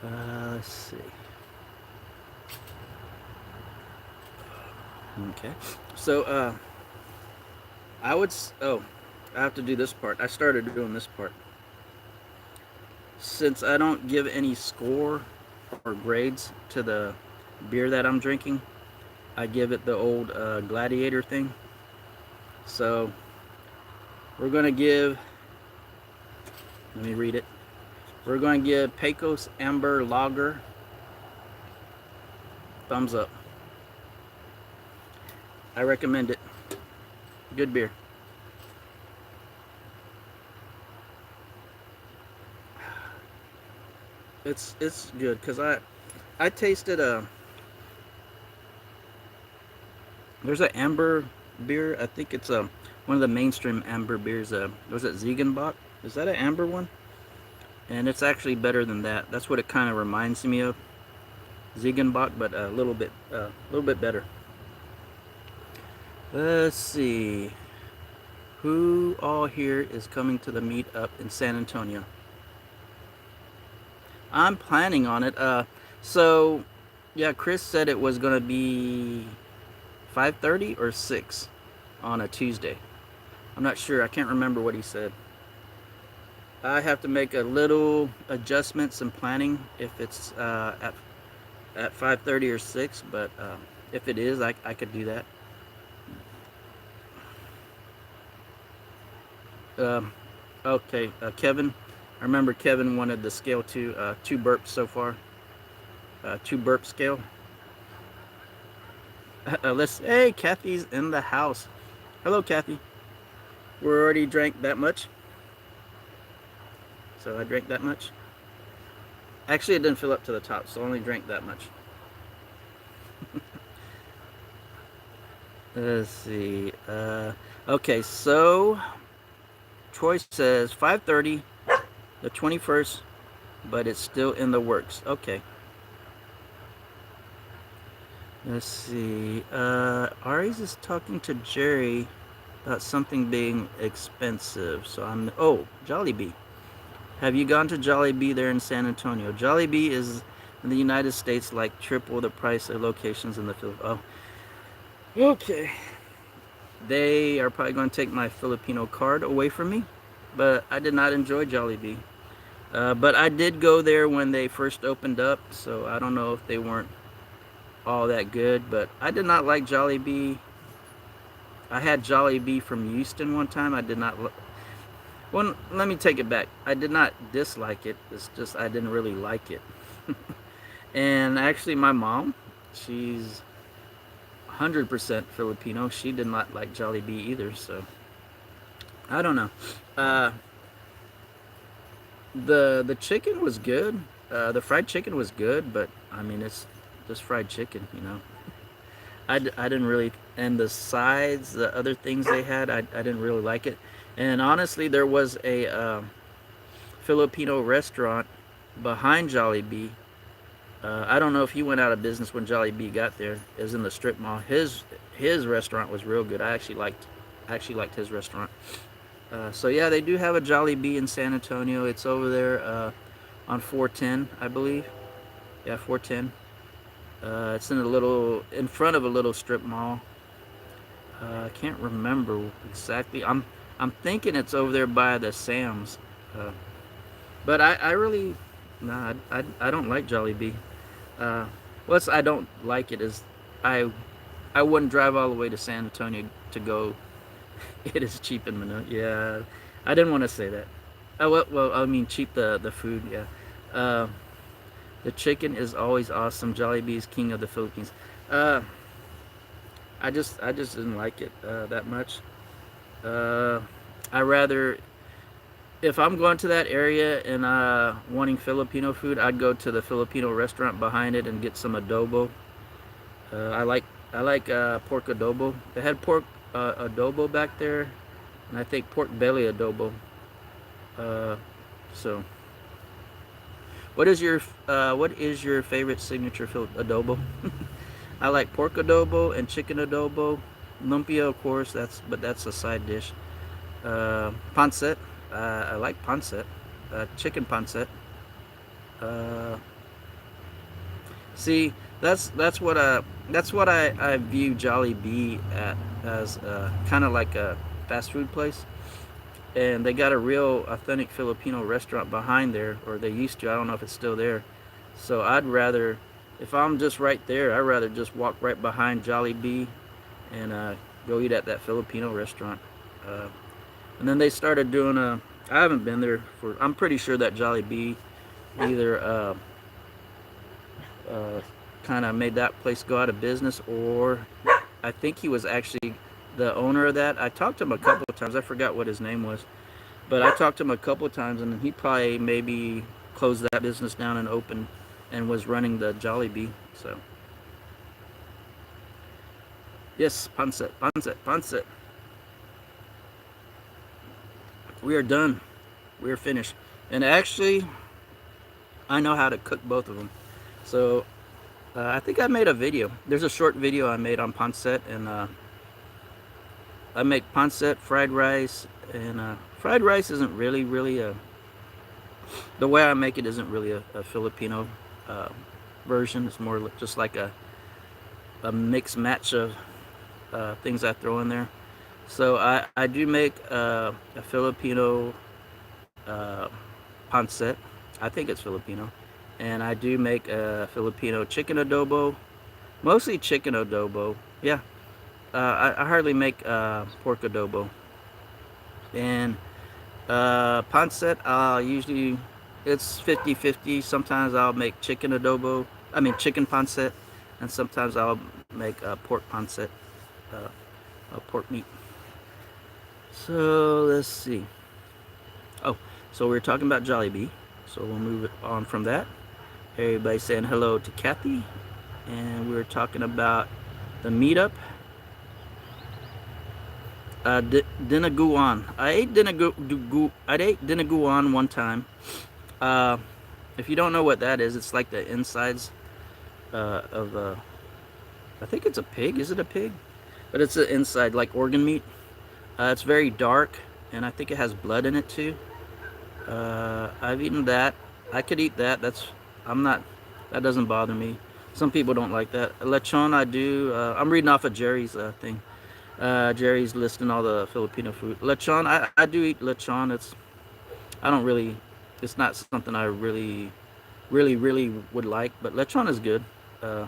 let's see. Okay. So I have to do this part. I started doing this part. Since I don't give any score or grades to the beer that I'm drinking, I give it the old gladiator thing. So we're going to give, let me read it. We're going to give Pecos Amber Lager thumbs up. I recommend it. Good beer. It's good because I tasted there's an amber beer. I think it's one of the mainstream amber beers. Was it Ziegenbach? Is that an amber one? And it's actually better than that. That's what it kind of reminds me of. Ziegenbach, but a little bit better. Let's see. Who all here is coming to the meetup in San Antonio? I'm planning on it. So yeah, Chris said it was gonna be 5:30 or 6 on a Tuesday. I'm not sure. I can't remember what he said. I have to make a little adjustments and planning if it's at 5:30 or 6, but if it is, I could do that. Okay, Kevin. I remember Kevin wanted the scale to 2 burps so far. 2 burp scale. Hey, Kathy's in the house. Hello, Kathy. We already drank that much. So I drank that much. Actually, it didn't fill up to the top, so I only drank that much. Let's see. Okay, so Troy says 5:30, the 21st, but it's still in the works. Okay. Let's see. Ari's is talking to Jerry about something being expensive. So Jollibee. Have you gone to Jollibee there in San Antonio? Jollibee is in the United States like triple the price of locations in the Philippines. Oh, okay. They are probably going to take my Filipino card away from me, but I did not enjoy Jollibee. But I did go there when they first opened up, so I don't know if they weren't all that good, but I did not like Jollibee. I had Jollibee from Houston one time. I did not. Well, let me take it back. I did not dislike it. It's just I didn't really like it. And actually, my mom, she's 100% Filipino. She did not like Jollibee either. So I don't know. Uh, the chicken was good. The fried chicken was good, but I mean it's just fried chicken, you know. I didn't really, and the sides, the other things they had, I didn't really like it. And honestly, there was a Filipino restaurant behind Jollibee. I don't know if he went out of business when Jollibee got there. It was in the strip mall. His restaurant was real good. I actually liked his restaurant. So yeah, they do have a Jollibee in San Antonio. It's over there on 410, I believe. Yeah, 410. It's in front of a little strip mall. I can't remember exactly. I'm thinking it's over there by the Sam's. Uh, but I really, nah, I don't like Jollibee. Uh, what's I don't like it is I I wouldn't drive all the way to San Antonio to go. It is cheap in Manila. Yeah, I didn't want to say that. Well, I mean cheap the food. Yeah, uh, the chicken is always awesome. Jollibee is king of the Philippines. Uh, I just didn't like it that much. Uh, I rather if I'm going to that area and wanting Filipino food, I'd go to the Filipino restaurant behind it and get some adobo. I like pork adobo. They had pork adobo back there, and I think pork belly adobo. Uh, so, what is your favorite signature adobo? I like pork adobo and chicken adobo. Lumpia, of course. That's a side dish. Pancit. I like pancit. Chicken pancit. Uh, See, that's what I view Jollibee as kind of like a fast food place, and they got a real authentic Filipino restaurant behind there, or they used to. I don't know if it's still there. So I'd rather, if I'm just right there, I'd rather just walk right behind Jollibee and go eat at that Filipino restaurant. Uh, and then they started doing a. I haven't been there for. I'm pretty sure that Jollibee either uh, kind of made that place go out of business, or I think he was actually the owner of that. I talked to him a couple of times. I forgot what his name was, but I talked to him a couple of times, and he probably maybe closed that business down and opened and was running the Jollibee. So yes, pancit, pancit, pancit. We are done. We are finished. And actually, I know how to cook both of them. So I think I made a video. There's a short video I made on pancit, and I make pancit, fried rice, and fried rice isn't really a. The way I make it isn't really a Filipino uh, version. It's more just like a mixed match of things I throw in there. So I do make a Filipino uh, pancit. I think it's Filipino. And I do make a Filipino chicken adobo, mostly chicken adobo. Yeah, I hardly make pork adobo. And pancit, usually it's 50-50. Sometimes I'll make chicken adobo, I mean chicken pancit, and sometimes I'll make pork pancit, uh, pork meat. So let's see. Oh, so we are talking about Jollibee. So we'll move it on from that. Everybody saying hello to Kathy. And we were talking about the meetup. Dinaguan. I ate dinaguan one time. Uh, if you don't know what that is, it's like the insides of I think it's a pig. Is it a pig? But it's the inside, like organ meat. It's very dark, and I think it has blood in it too. I've eaten that. I could eat that. I'm not. That doesn't bother me. Some people don't like that. Lechon, I do. I'm reading off of Jerry's thing. Jerry's listing all the Filipino food. Lechon, I do eat lechon. I don't really. It's not something I really would like. But lechon is good. Uh,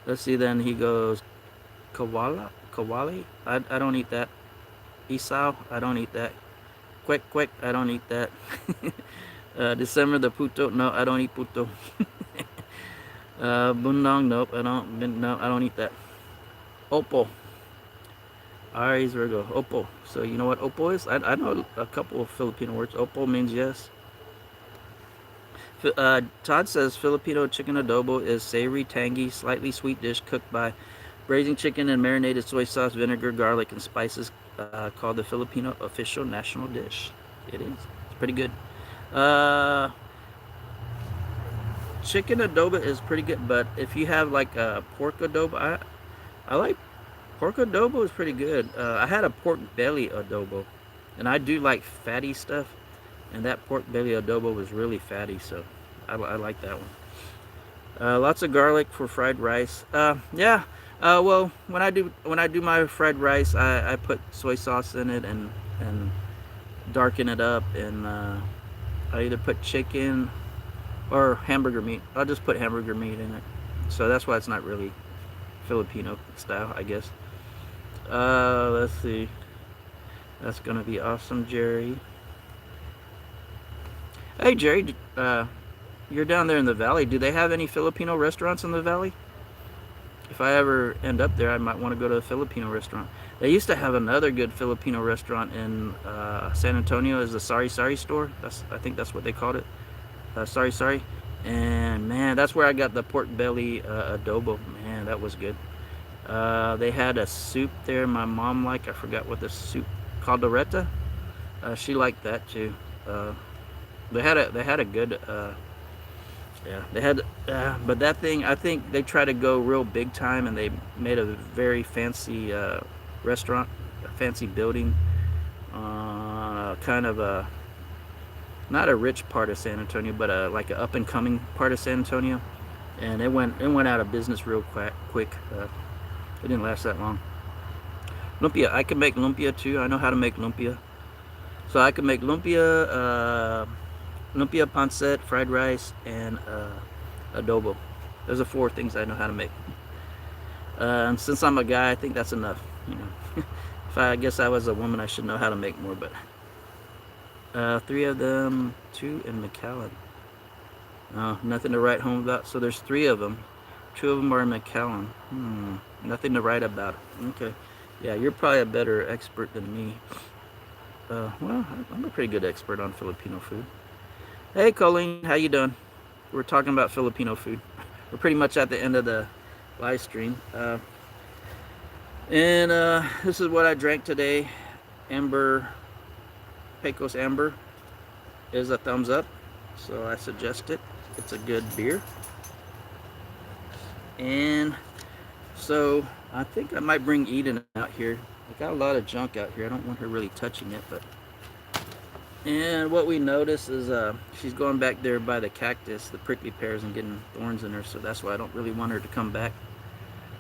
let's see. Then he goes kawali. I don't eat that. Isaw, I don't eat that. Quick, I don't eat that. December the puto, no, I don't eat puto. Bundong, nope, I don't. No, I don't eat that. Oppo, Aries Virgo. Opo. So you know what Opo is? I know a couple of Filipino words. Opo means yes. Todd says Filipino chicken adobo is savory, tangy, slightly sweet dish cooked by braising chicken and marinated soy sauce, vinegar, garlic, and spices, called the Filipino official national dish. It is. It's pretty good. Uh, Chicken adobo is pretty good, but if you have like a pork adobo, I like pork adobo is pretty good. I had a pork belly adobo, and I do like fatty stuff, and that pork belly adobo was really fatty, so I like that one. Lots of garlic for fried rice. Yeah. Well, when I do my fried rice, I put soy sauce in it and darken it up, and I either put chicken or hamburger meat. I'll just put hamburger meat in it. So that's why it's not really Filipino style, I guess. Let's see. That's gonna be awesome, Jerry. Hey, Jerry. You're down there in the valley. Do they have any Filipino restaurants in the valley? If I ever end up there, I might want to go to a Filipino restaurant. They used to have another good Filipino restaurant in San Antonio. Is the Sari Sari store? I think that's what they called it. Sari Sari. And man, that's where I got the pork belly adobo. Man, that was good. They had a soup there. My mom liked. I forgot what the soup caldereta. She liked that too. They had a good. Yeah, they had, but that thing, I think they tried to go real big time, and they made a very fancy restaurant, a fancy building, kind of a not a rich part of San Antonio, but like an up and coming part of San Antonio, and it went out of business real quick. It didn't last that long. Lumpia, I can make lumpia too. I know how to make lumpia, so I can make lumpia pancit, fried rice, and adobo. Those are four things I know how to make. And since I'm a guy, I think that's enough. You know, if I guess I was a woman, I should know how to make more. But three of them, two in McAllen. Nothing to write home about. So there's three of them. Two of them are in McAllen. Nothing to write about. Okay. Yeah, you're probably a better expert than me. Well, I'm a pretty good expert on Filipino food. Hey, Colleen, how you doing? We're talking about Filipino food. We're pretty much at the end of the live stream. And this is what I drank today. Amber, Pecos Amber is a thumbs up. So I suggest it. It's a good beer. And so I think I might bring Eden out here. I got a lot of junk out here. I don't want her really touching it, but... And what we notice is she's going back there by the cactus, the prickly pears, and getting thorns in her, so that's why I don't really want her to come back.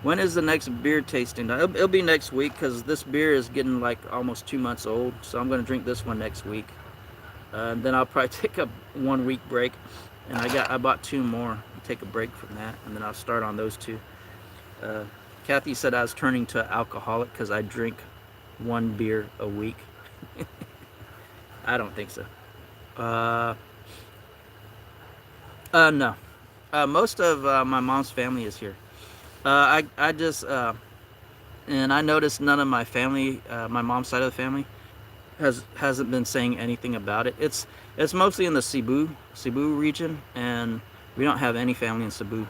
When is the next beer tasting? It'll be next week, because this beer is getting like almost 2 months old, so I'm going to drink this one next week. And then I'll probably take a 1 week break, and I bought two more. I'll take a break from that, and then I'll start on those two. Kathy said I was turning to alcoholic because I drink one beer a week. I don't think so. No. Most of my mom's family is here. I just and I noticed none of my family, my mom's side of the family, hasn't been saying anything about it. It's mostly in the Cebu region, and we don't have any family in Cebu.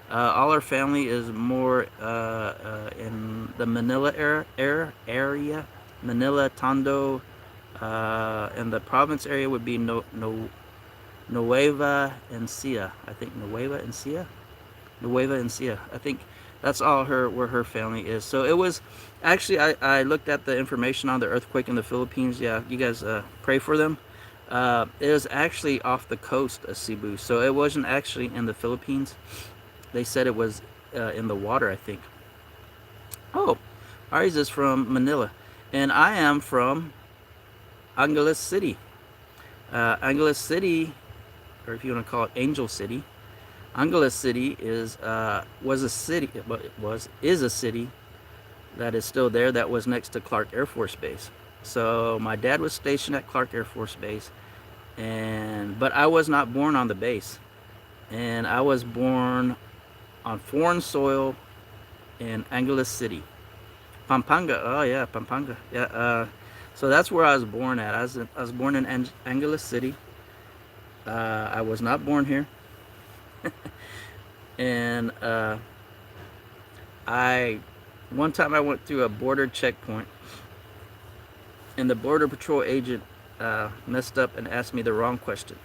All our family is more in the Manila area, Manila, Tondo, and the province area would be Nueva Ecija. I think Nueva Ecija. I think that's all where her family is. So it was actually I looked at the information on the earthquake in the Philippines. Yeah, you guys pray for them. It was actually off the coast of Cebu, so it wasn't actually in the Philippines. They said it was in the water, I think. Oh, Aries is from Manila, and I am from Angeles City. Angeles City, or if you want to call it Angel City. Angeles City is a city that is still there, that was next to Clark Air Force Base. So my dad was stationed at Clark Air Force Base, but I was not born on the base, and I was born on foreign soil in Angeles City. Pampanga. Oh yeah, Pampanga. Yeah. So that's where I was born at. I was born in Angeles City. I was not born here, and I one time I went through a border checkpoint, and the border patrol agent messed up and asked me the wrong question.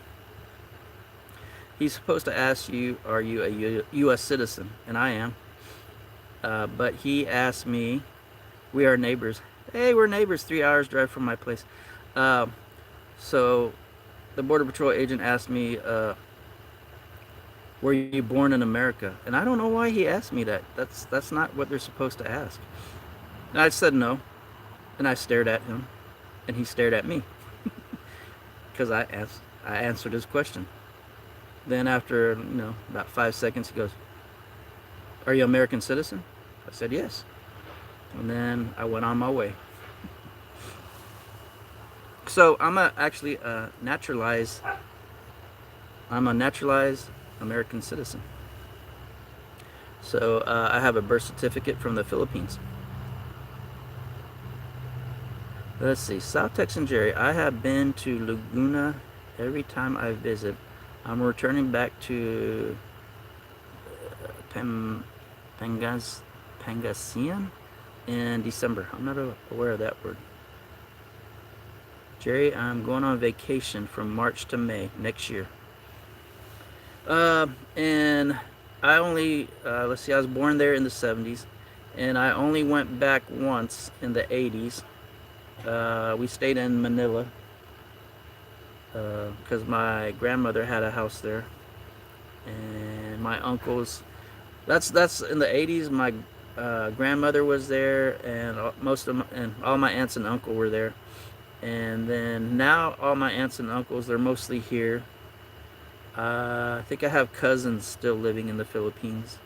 He's supposed to ask you, "Are you a U.S. citizen?" And I am. But he asked me, "We are neighbors." Hey, we're neighbors. 3 hours drive from my place. Uh, so the border patrol agent asked me, "Were you born in America?" And I don't know why he asked me that. That's not what they're supposed to ask. And I said no, and I stared at him, and he stared at me because I answered his question. Then after about 5 seconds, he goes, "Are you an American citizen?" I said yes, and then I went on my way. So actually naturalized. I'm a naturalized American citizen. So I have a birth certificate from the Philippines. Let's see, South Texan Jerry. I have been to Laguna every time I visit. I'm returning back to Pangasinan in December. I'm not aware of that word. Jerry, I'm going on vacation from March to May next year. And I only, let's see, I was born there in the 70s, and I only went back once in the 80s. We stayed in Manila because my grandmother had a house there, and my uncles. That's in the 80s. My grandmother was there, and and all my aunts and uncle were there. And then now all my aunts and uncles, they're mostly here. I think I have cousins still living in the Philippines.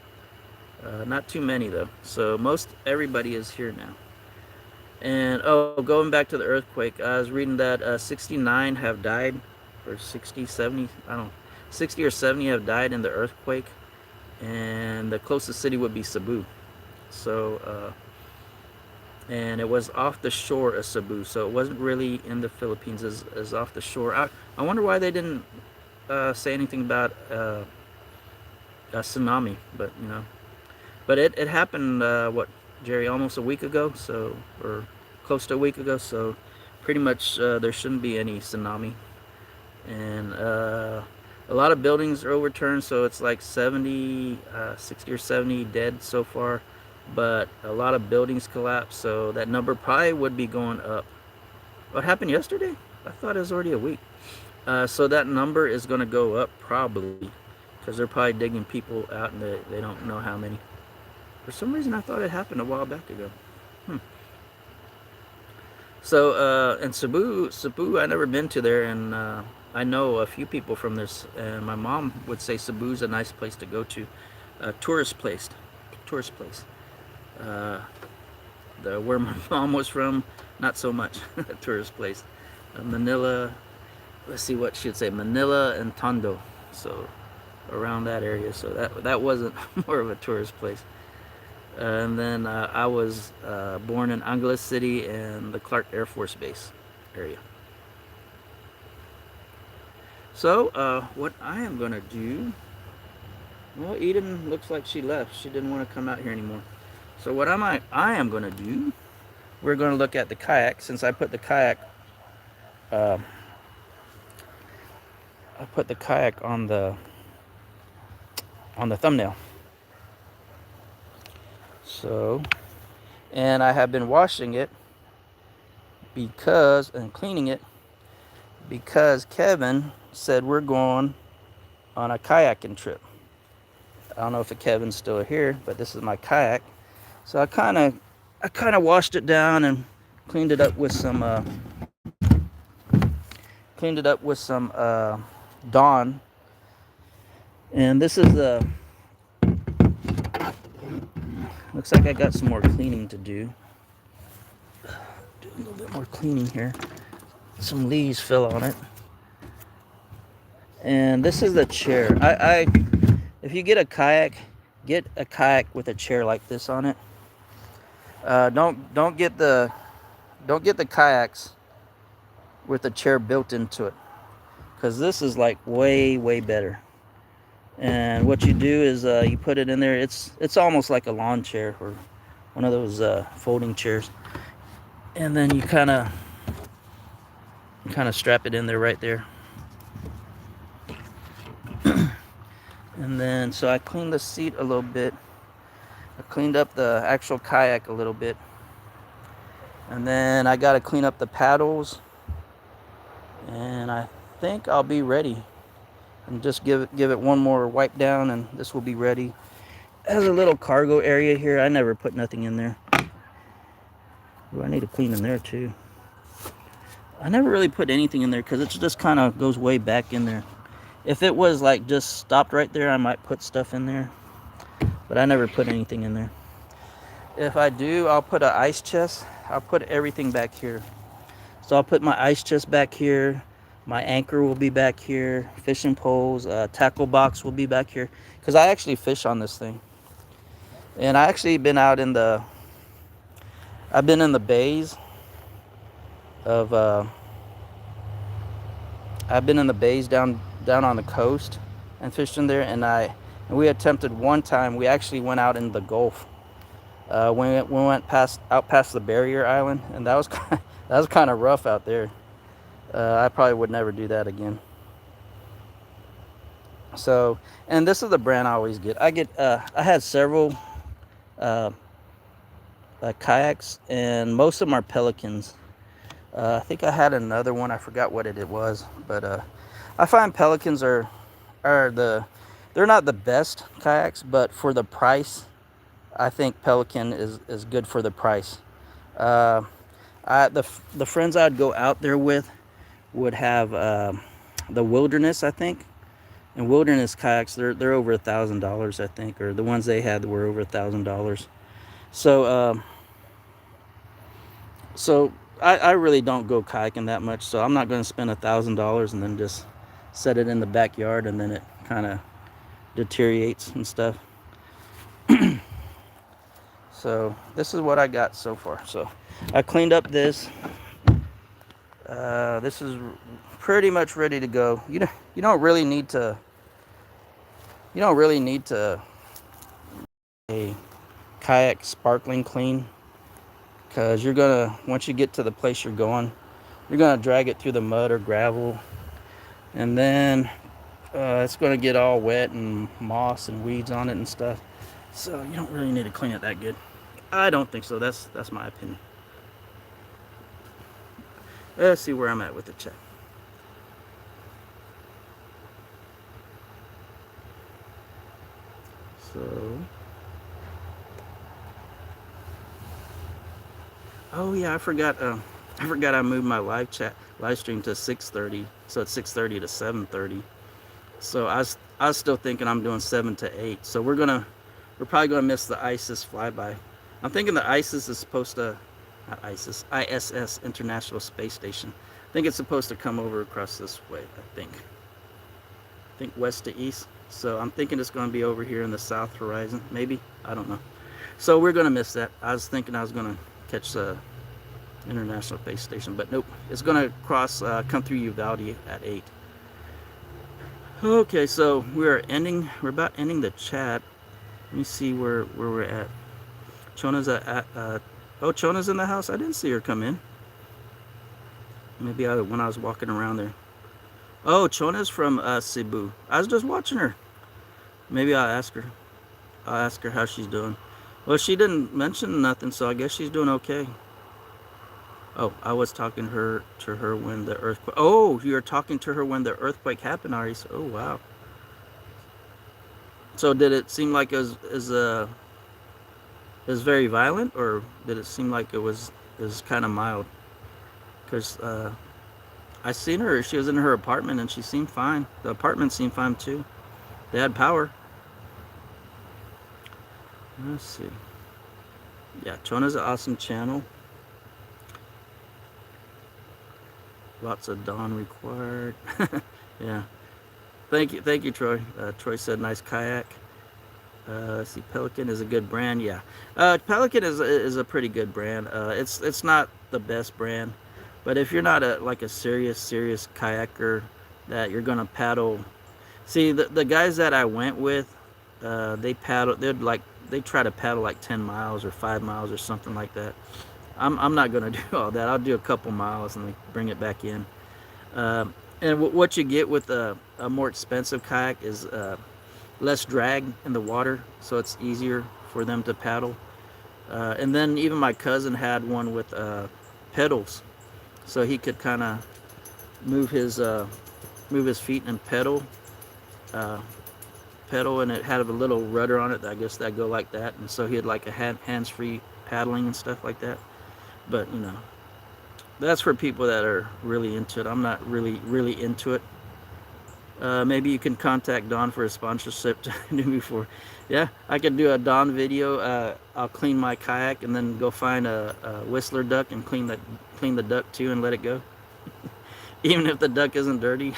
Not too many though. So most everybody is here now. And going back to the earthquake, I was reading that 69 have died, or 60, 70, I don't know, 60 or 70 have died in the earthquake, and the closest city would be Cebu. So, and it was off the shore of Cebu, so it wasn't really in the Philippines, as off the shore. I wonder why they didn't say anything about a tsunami, but but it happened Jerry, almost a week ago, so, or close to a week ago, so pretty much there shouldn't be any tsunami. And a lot of buildings are overturned, so it's like 60 or 70 dead so far, but a lot of buildings collapsed, so that number probably would be going up. What happened yesterday? I thought it was already a week. So that number is going to go up probably, because they're probably digging people out, and they don't know how many. For some reason, I thought it happened a while back ago. So, and Cebu, I never been to there, and I know a few people from this, and my mom would say Cebu's a nice place to go to, tourist place. Where my mom was from, not so much a tourist place. Manila, let's see what she'd say, Manila and Tondo, so around that area. So that wasn't more of a tourist place. And then I was born in Angeles City and the Clark Air Force Base area. So what I am going to do, well, Eden looks like she left. She didn't want to come out here anymore. So what I am going to do, we're going to look at the kayak, since I put the kayak on the thumbnail. So, and I have been washing it and cleaning it because Kevin said we're going on a kayaking trip. I don't know if Kevin's still here, but this is my kayak. So I kind of washed it down and cleaned it up with some Dawn. And this is looks like I got some more cleaning to do. Do a little bit more cleaning here. Some leaves fell on it. And this is the chair. If you get a kayak with a chair like this on it. Don't get the kayaks with a chair built into it, because this is like way better. And what you do is you put it in there. It's almost like a lawn chair or one of those folding chairs, and then you kind of strap it in there right there. And then so I cleaned the seat a little bit. I cleaned up the actual kayak a little bit, and then I got to clean up the paddles, and I think I'll be ready. And just give it one more wipe down, and this will be ready. It has a little cargo area here. I never put nothing in there. Ooh, I need to clean in there too. I never really put anything in there because it just kind of goes way back in there. If it was like just stopped right there, I might put stuff in there, but I never put anything in there. If I do, I'll put an ice chest. I'll put everything back here. So I'll put my ice chest back here. My anchor will be back here. Fishing poles, tackle box will be back here. Because I actually fish on this thing. And I actually been out in the... I've been in the bays of... I've been in the bays down on the coast and fished in there. And we attempted one time. We actually went out in the Gulf. We went out past the barrier island, and that was kind of rough out there. I probably would never do that again. So, and this is the brand I always get. I had several kayaks, and most of them are Pelicans. I think I had another one. I forgot what it was, but I find Pelicans are they're not the best kayaks, but for the price, I think Pelican is good for the price. The friends I'd go out there with would have the Wilderness, I think. And Wilderness kayaks, they're over $1,000, I think, or the ones they had were over $1,000. So I really don't go kayaking that much, so I'm not going to spend $1,000 and then just set it in the backyard and then it kind of deteriorates and stuff. So this is what I got so far. So I cleaned up this. This is pretty much ready to go. You don't really need to a kayak sparkling clean, because once you get to the place you're going, you're gonna drag it through the mud or gravel, and then it's gonna get all wet and moss and weeds on it and stuff. So you don't really need to clean it that good. I don't think so. That's my opinion. Let's see where I'm at with the check. So, oh yeah, I forgot I moved my live stream to 6:30. So it's 6:30 to 7:30. So I was still thinking I'm doing 7 to 8. So we're probably gonna miss the ISIS flyby. I'm thinking the ISIS is supposed to, not ISIS, ISS, International Space Station. I think it's supposed to come over across this way. I think west to east. So I'm thinking it's going to be over here in the south horizon, maybe. I don't know. So we're going to miss that. I was thinking I was going to catch the International Space Station, but nope. It's going to come through Uvalde at 8. Okay, so we're about ending the chat. Let me see where we're at. Chona's Chona's in the house. I didn't see her come in. Maybe when I was walking around there. Oh, Chona's from Cebu. I was just watching her. Maybe I'll ask her. I'll ask her how she's doing. Well, she didn't mention nothing, so I guess she's doing okay. Oh, I was talking to her when the earthquake. Oh, you were talking to her when the earthquake happened, Aris. Oh, wow. So did it seem like it was very violent, or did it seem like it was kind of mild? Because I seen her. She was in her apartment and she seemed fine. The apartment seemed fine too. They had power. Let's see. Yeah, Chona's an awesome channel. Lots of dawn required. Yeah. Thank you, Troy. Troy said nice kayak. Let's see, Pelican is a good brand. Yeah, Pelican is a pretty good brand. It's not the best brand, but if you're not a serious kayaker that you're gonna paddle. See, the guys that I went with, they paddle. They try to paddle like 10 miles or 5 miles or something like that. I'm not gonna do all that. I'll do a couple miles and then bring it back in. And what you get with a more expensive kayak is less drag in the water, so it's easier for them to paddle. And then even my cousin had one with pedals, so he could kind of move his uh, move his feet and uh, pedal, and it had a little rudder on it. I guess that go like that, and so he had like a hands-free paddling and stuff like that. But that's for people that are really into it. I'm not really into it. Maybe you can contact Don for a sponsorship to do me for. Yeah, I could do a Don video. I'll clean my kayak and then go find a whistler duck and clean the duck too and let it go. Even if the duck isn't dirty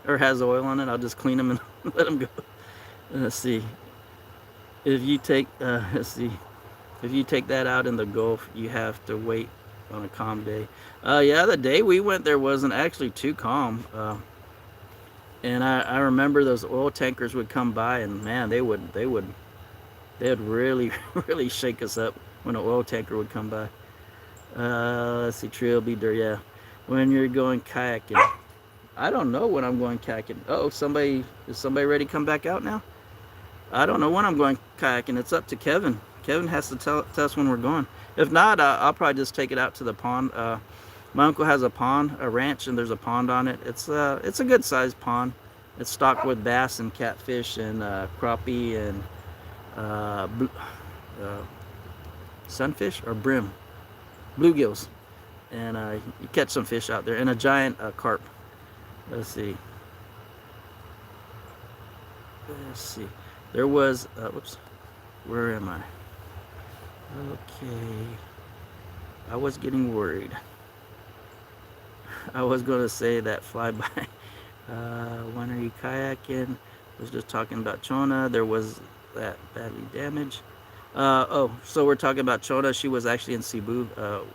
or has oil on it, I'll just clean them and let them go. Let's see. If you take let's see. If you take that out in the Gulf, you have to wait on a calm day. Yeah, the day we went there wasn't actually too calm. And I remember those oil tankers would come by, and man, they'd really really shake us up when an oil tanker would come by. Let's see, trail be there, yeah. When you're going kayaking, I don't know when I'm going kayaking. Oh, is somebody ready to come back out now? I don't know when I'm going kayaking. It's up to Kevin. Kevin has to tell us when we're going. If not, I'll probably just take it out to the pond. My uncle has a pond, a ranch, and there's a pond on it. It's a good sized pond. It's stocked with bass and catfish and crappie and uh, uh, sunfish or brim, bluegills, and you catch some fish out there and a giant carp. Let's see. Let's see. There was. Whoops. Where am I? Okay. I was getting worried. I was going to say that flyby. When are you kayaking? I was just talking about Chona. There was that badly damaged. So we're talking about Chona. She was actually in Cebu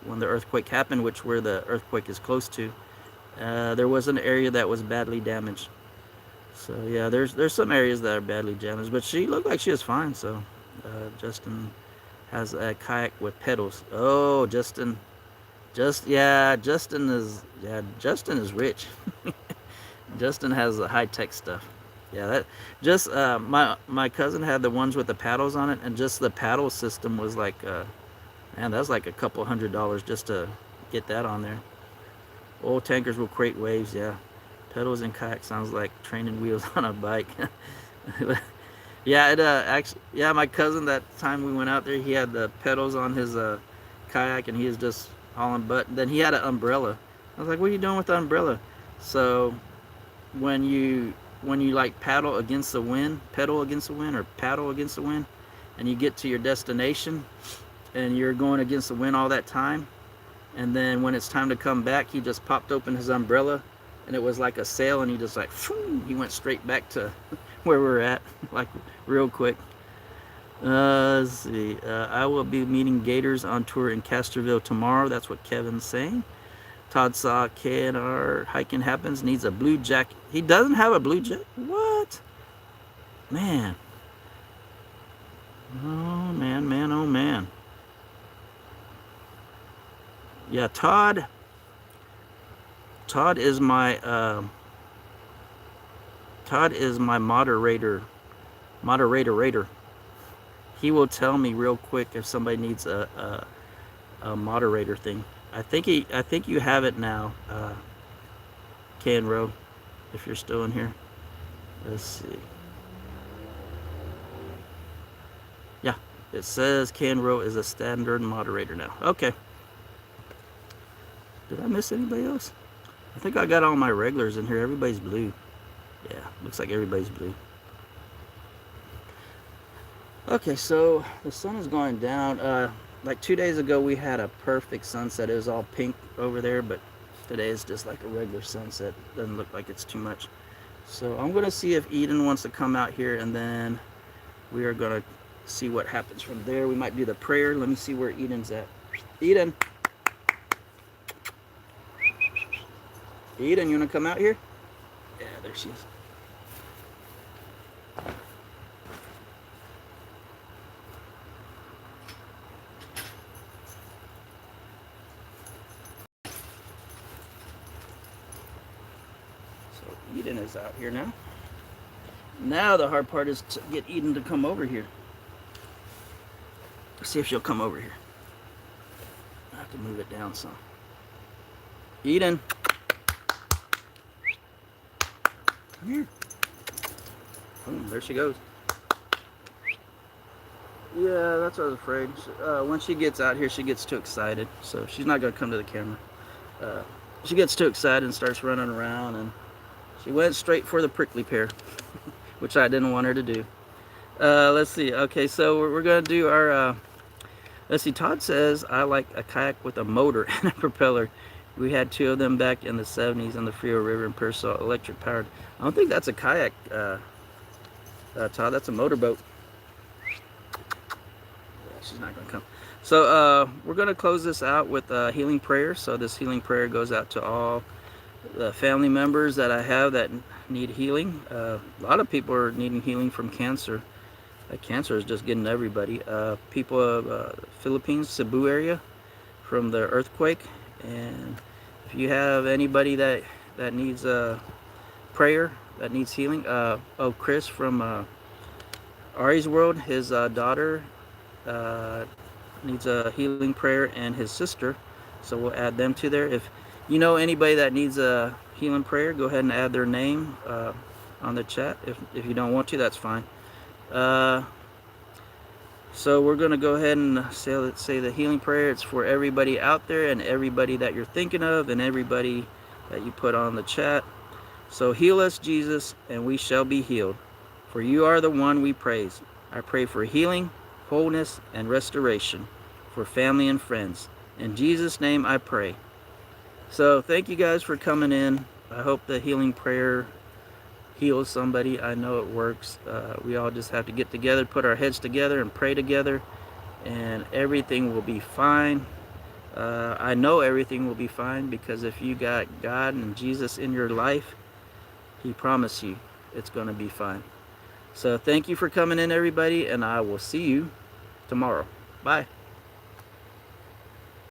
when the earthquake happened, which where the earthquake is close to. There was an area that was badly damaged. So yeah, there's some areas that are badly damaged, but she looked like she was fine. So Justin has a kayak with pedals. Oh, Justin, Justin is rich. Justin has the high tech stuff. Yeah, that just my cousin had the ones with the paddles on it, and just the paddle system was like, man, that's like a couple $100 just to get that on there. Oil tankers will create waves. Yeah, pedals and kayak sounds like training wheels on a bike. Yeah, it actually, yeah, my cousin that time we went out there, he had the pedals on his kayak, and he was just hauling butt. Then he had an umbrella. I was like, what are you doing with the umbrella? So when you like pedal against the wind or paddle against the wind, and you get to your destination and you're going against the wind all that time, and then when it's time to come back, he just popped open his umbrella and it was like a sail, and he just like he went straight back to where we're at, like real quick. Let's see. I will be meeting Gators on tour in Castroville tomorrow. That's what Kevin's saying. Todd saw KNR hiking happens, needs a blue jacket. He doesn't have a blue jacket? What? Man. Oh, man, oh, man. Yeah, Todd is my moderator raider. He will tell me real quick if somebody needs a moderator thing. I think you have it now, Canro, if you're still in here. Let's see. Yeah, it says Canro is a standard moderator now. Okay. Did I miss anybody else? I think I got all my regulars in here. Everybody's blue. Yeah, looks like everybody's blue. Okay, so the sun is going down. Like 2 days ago, we had a perfect sunset. It was all pink over there, but today is just like a regular sunset. Doesn't look like it's too much. So I'm going to see if Eden wants to come out here, and then we are going to see what happens from there. We might do the prayer. Let me see where Eden's at. Eden. Eden, you want to come out here? Yeah, there she is. So Eden is out here now. Now the hard part is to get Eden to come over here. Let's see if she'll come over here. I have to move it down some. Eden. Come here. Boom, there she goes. Yeah, that's what I was afraid. When she gets out here, she gets too excited. So she's not going to come to the camera. She gets too excited and starts running around. And she went straight for the prickly pear, which I didn't want her to do. Let's see. Okay, so we're going to do our... let's see, Todd says, I like a kayak with a motor and a propeller. We had 2 of them back in the 70s on the Frio River in Pecos, electric powered. I don't think that's a kayak, Todd. That's a motorboat. Yeah, she's not going to come. So we're going to close this out with a healing prayer. So this healing prayer goes out to all the family members that I have that need healing. A lot of people are needing healing from cancer. Cancer is just getting everybody. People of Philippines, Cebu area, from the earthquake. And if you have anybody that needs prayer, that needs healing, Chris from Ari's World, his daughter needs a healing prayer, and his sister. So we'll add them to there. If you know anybody that needs a healing prayer, go ahead and add their name on the chat. If you don't want to, that's fine. So we're going to go ahead and say the healing prayer. It's for everybody out there and everybody that you're thinking of and everybody that you put on the chat. So heal us, Jesus, and we shall be healed. For you are the one we praise. I pray for healing, wholeness, and restoration for family and friends. In Jesus' name I pray. So thank you guys for coming in. I hope the healing prayer heals somebody. I know it works. We all just have to get together, put our heads together, and pray together, and everything will be fine. I know everything will be fine, because if you got God and Jesus in your life, He promised you it's going to be fine. So thank you for coming in, everybody, and I will see you tomorrow. Bye.